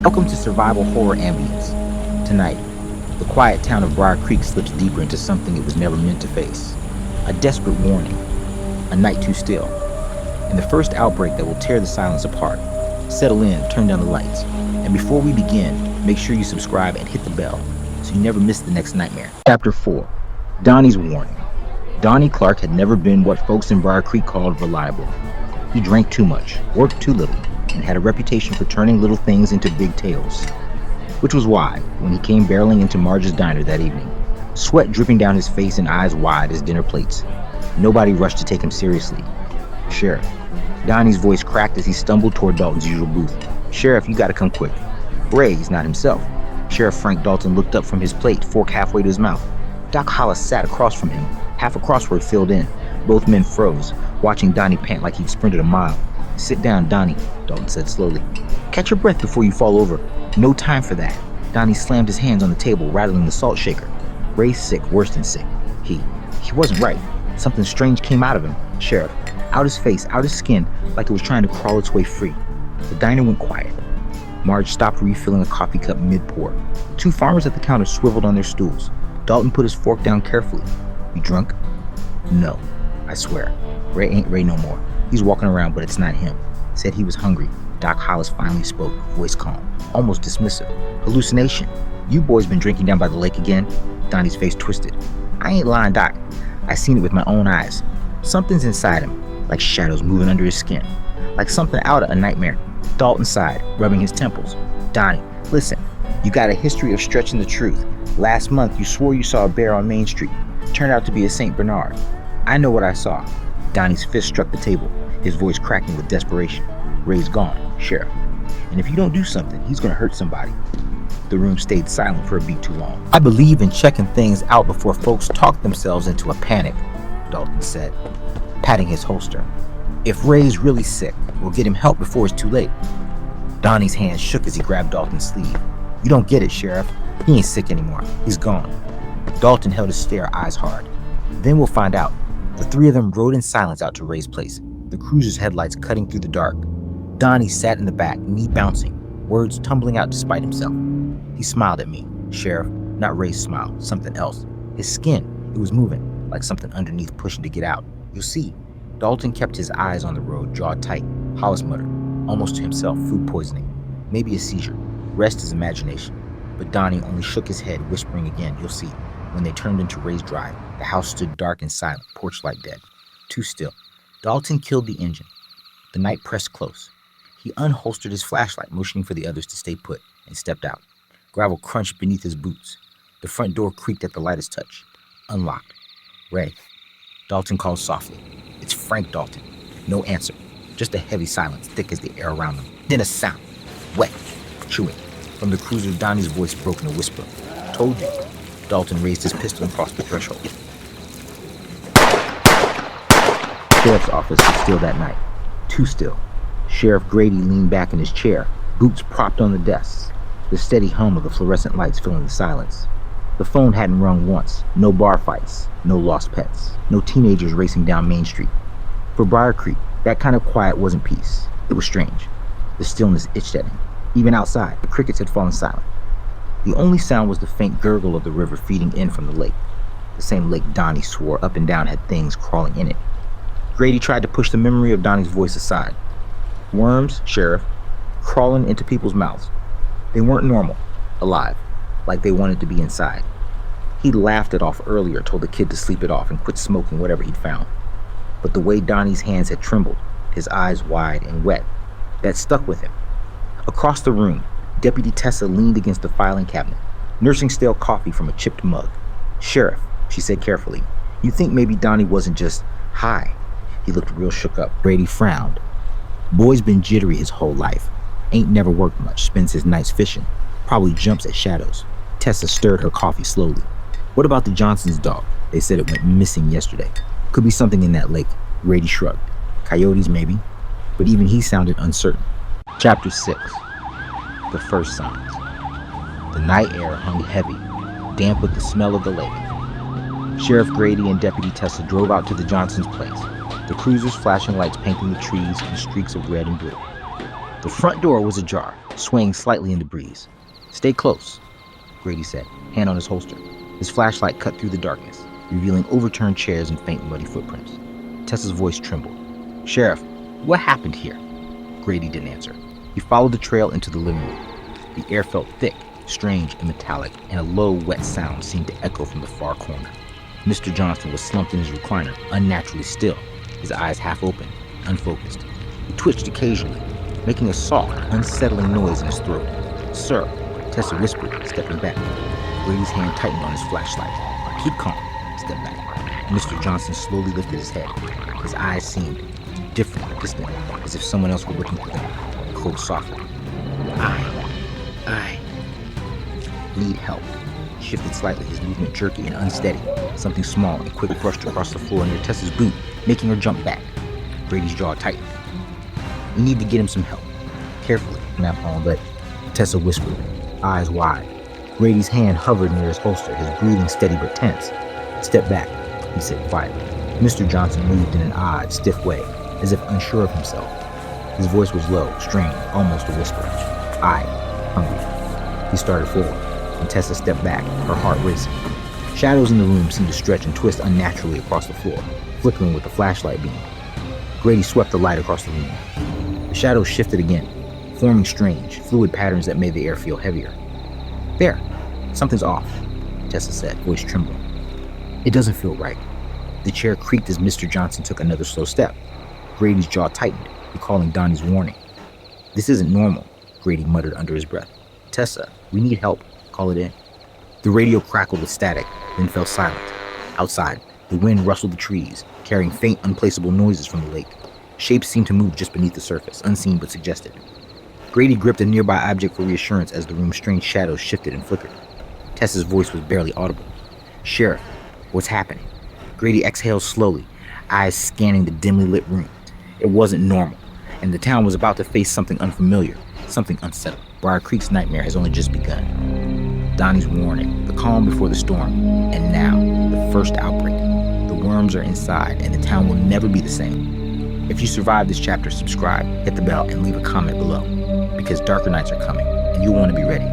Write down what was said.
Welcome to Survival Horror Ambience. Tonight, the quiet town of Briar Creek slips deeper into something it was never meant to face. A desperate warning. A night too still. And the first outbreak that will tear the silence apart. Settle in, turn down the lights. And before we begin, make sure you subscribe and hit the bell so you never miss the next nightmare. Chapter 4. Donnie's Warning. Donnie Clark had never been what folks in Briar Creek called reliable. He drank too much, worked too little, and had a reputation for turning little things into big tales. Which was why, when he came barreling into Marge's diner that evening, sweat dripping down his face and eyes wide as dinner plates, nobody rushed to take him seriously. Sheriff. Donnie's voice cracked as he stumbled toward Dalton's usual booth. Sheriff, you gotta come quick. Ray's not himself. Sheriff Frank Dalton looked up from his plate, fork halfway to his mouth. Doc Hollis sat across from him, half a crossword filled in. Both men froze, watching Donnie pant like he'd sprinted a mile. Sit down, Donnie, Dalton said slowly. Catch your breath before you fall over. No time for that. Donnie slammed his hands on the table, rattling the salt shaker. Ray's sick, worse than sick. He wasn't right. Something strange came out of him, Sheriff. Out his face, out his skin, like it was trying to crawl its way free. The diner went quiet. Marge stopped refilling a coffee cup mid-pour. Two farmers at the counter swiveled on their stools. Dalton put his fork down carefully. You drunk? No, I swear. Ray ain't Ray no more. He's walking around, but it's not him. Said he was hungry. Doc Hollis finally spoke, voice calm, almost dismissive. Hallucination. You boys been drinking down by the lake again? Donnie's face twisted. I ain't lying, Doc. I seen it with my own eyes. Something's inside him, like shadows moving under his skin, like something out of a nightmare. Dalton sighed, rubbing his temples. Donnie, listen, you got a history of stretching the truth. Last month, you swore you saw a bear on Main Street. Turned out to be a St. Bernard. I know what I saw. Donnie's fist struck the table, his voice cracking with desperation. Ray's gone, Sheriff. And if you don't do something, he's gonna hurt somebody. The room stayed silent for a beat too long. I believe in checking things out before folks talk themselves into a panic, Dalton said, patting his holster. If Ray's really sick, we'll get him help before it's too late. Donnie's hand shook as he grabbed Dalton's sleeve. You don't get it, Sheriff. He ain't sick anymore. He's gone. Dalton held his stare, eyes hard. Then we'll find out. The three of them rode in silence out to Ray's place, the cruiser's headlights cutting through the dark. Donnie sat in the back, knee bouncing, words tumbling out despite himself. He smiled at me, Sheriff, not Ray's smile, something else. His skin, it was moving, like something underneath pushing to get out. You'll see. Dalton kept his eyes on the road, jaw tight. Hollis muttered, almost to himself, food poisoning. Maybe a seizure. Rest his imagination. But Donnie only shook his head, whispering again, you'll see. When they turned into Ray's drive, the house stood dark and silent, porch-light dead. Too still. Dalton killed the engine. The night pressed close. He unholstered his flashlight, motioning for the others to stay put, and stepped out. Gravel crunched beneath his boots. The front door creaked at the lightest touch. Unlocked. Ray. Dalton called softly. It's Frank Dalton. No answer. Just a heavy silence, thick as the air around them. Then a sound. Wet. Chewing. From the cruiser, Donnie's voice broke in a whisper. Told you. Dalton raised his pistol and crossed the threshold. Sheriff's office was still that night. Too still. Sheriff Grady leaned back in his chair, boots propped on the desks, the steady hum of the fluorescent lights filling the silence. The phone hadn't rung once. No bar fights, no lost pets, no teenagers racing down Main Street. For Briar Creek, that kind of quiet wasn't peace. It was strange. The stillness itched at him. Even outside, the crickets had fallen silent. The only sound was the faint gurgle of the river feeding in from the lake. The same lake Donnie swore up and down had things crawling in it. Grady tried to push the memory of Donnie's voice aside. Worms, Sheriff, crawling into people's mouths. They weren't normal, alive, like they wanted to be inside. He'd laughed it off earlier, told the kid to sleep it off and quit smoking whatever he'd found. But the way Donnie's hands had trembled, his eyes wide and wet, that stuck with him. Across the room, Deputy Tessa leaned against the filing cabinet, nursing stale coffee from a chipped mug. Sheriff, she said carefully, you think maybe Donnie wasn't just high? He looked real shook up. Brady frowned. Boy's been jittery his whole life. Ain't never worked much, spends his nights fishing. Probably jumps at shadows. Tessa stirred her coffee slowly. What about the Johnson's dog? They said it went missing yesterday. Could be something in that lake. Brady shrugged. Coyotes, maybe. But even he sounded uncertain. Chapter 6. The first signs. The night air hung heavy, damp with the smell of the lake. Sheriff Grady and Deputy Tessa drove out to the Johnsons' place, the cruiser's flashing lights painting the trees in streaks of red and blue. The front door was ajar, swaying slightly in the breeze. "Stay close," Grady said, hand on his holster. His flashlight cut through the darkness, revealing overturned chairs and faint muddy footprints. Tessa's voice trembled. "Sheriff, what happened here?" Grady didn't answer. He followed the trail into the living room. The air felt thick, strange, and metallic, and a low, wet sound seemed to echo from the far corner. Mr. Johnson was slumped in his recliner, unnaturally still, his eyes half open, unfocused. He twitched occasionally, making a soft, unsettling noise in his throat. "Sir," Tessa whispered, stepping back. Grady's hand tightened on his flashlight. "Keep calm." Step back. Mr. Johnson slowly lifted his head. His eyes seemed different, distant, as if someone else were looking through them. He closed softly. I need help." He shifted slightly, his movement jerky and unsteady. Something small and quick brushed across the floor near Tessa's boot, making her jump back. Grady's jaw tightened. "We need to get him some help." "Carefully, Napalm, but," Tessa whispered, eyes wide. Grady's hand hovered near his holster, his breathing steady but tense. "Step back," he said quietly. Mr. Johnson moved in an odd, stiff way, as if unsure of himself. His voice was low, strained, almost a whisper. Hungry." He started forward, and Tessa stepped back, her heart racing. Shadows in the room seemed to stretch and twist unnaturally across the floor, flickering with the flashlight beam. Grady swept the light across the room. The shadows shifted again, forming strange, fluid patterns that made the air feel heavier. "There, something's off," Tessa said, voice trembling. "It doesn't feel right." The chair creaked as Mr. Johnson took another slow step. Grady's jaw tightened, recalling Donnie's warning. "This isn't normal," Grady muttered under his breath. "Tessa, we need help. Call it in." The radio crackled with static, then fell silent. Outside, the wind rustled the trees, carrying faint, unplaceable noises from the lake. Shapes seemed to move just beneath the surface, unseen but suggested. Grady gripped a nearby object for reassurance as the room's strange shadows shifted and flickered. Tessa's voice was barely audible. "Sheriff, what's happening?" Grady exhaled slowly, eyes scanning the dimly lit room. It wasn't normal, and the town was about to face something unfamiliar, something unsettling. Briar Creek's nightmare has only just begun. Donnie's warning, the calm before the storm, and now, the first outbreak. The worms are inside, and the town will never be the same. If you survive this chapter, subscribe, hit the bell, and leave a comment below, because darker nights are coming, and you'll want to be ready.